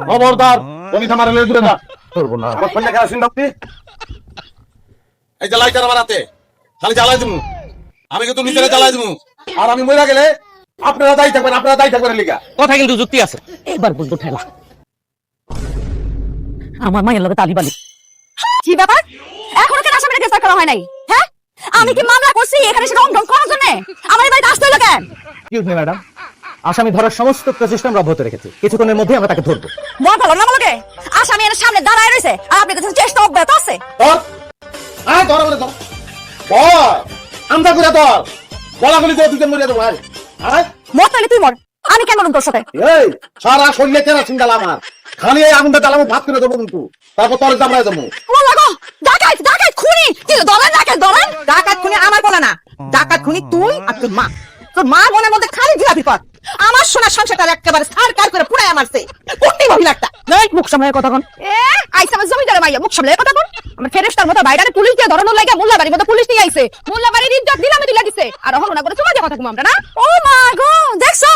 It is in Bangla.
খবরদার তুমি থামারে লয়ে দূরে যা করব না আমার ফোন দেখা আসেন আপনি এই জ্বালাই কার বানাতে খালি জ্বালাই দিমু আমি কিন্তু নিজেরে জ্বালাই দিমু আর আমি মইরা গেলে আপনারা দায়ী থাকবেন লিগা কথা কিন্তু যুক্তি আছে এবার বুঝবো ঠেলা আমার মায়ের লগে তালিবালি কি ব্যাপার এখনো কেন আসামিকে গ্রেফতার করা হয় নাই হ্যাঁ আমি কি মামলা করছি এখানে সে রং করার জন্য আমার এই বাড়িতে আসতে হলো কেন এক্সকিউজ মি ম্যাডাম আসামি ধরার সমস্ত প্রচেষ্টা আমরা অব্যাহত রেখেছি কিছুক্ষণের মধ্যে আমরা তাকে ধরবো মন ভালো না বলকে আসামি এর সামনে দাঁড়ায় রয়েছে আর আপনি কাছে চেষ্টা অব্যাহত আছে ধর আয় ধর বলে ধর আমদা করে ধর গলাগলি করে দুজন মরিয়া দেবো আয় মর তাহলে তুই মর আমি কেন মরুম তোর সাথে এই সারা শরীরে কেরাসিন জ্বালা আমার খালি এই আগুনটা জ্বালাবো ভাত করে দেবো কিন্তু তারপর তোর জামরাই দেবো লাগো ডাকাত খুনি কি ধরেন ডাকাত খুনি আমার বলে না ডাকাত খুনি তুই আর তোর মা মনের মধ্যে খালি জিলাপি পথ আমার সোনা সংসারটা একেবারে সারকার করে পুরাই মারছে কোটি মহিলাটা এই মুখ সামনে কথা কোন আইসা আমার জমিদার মাইয়া মুখ সামনে কথা কোন আমার ফেরেশতার মতো বাইরে পুলিশ দিয়ে ধরানোর লাগা মোল্লাবাড়ির মতো পুলিশ নিয়ে আইছে মোল্লাবাড়ির ইজ্জত দিলামে দিলা দিছে আর হলো না করে তোমার কথা কম আমরা না ও মা গো দেখছো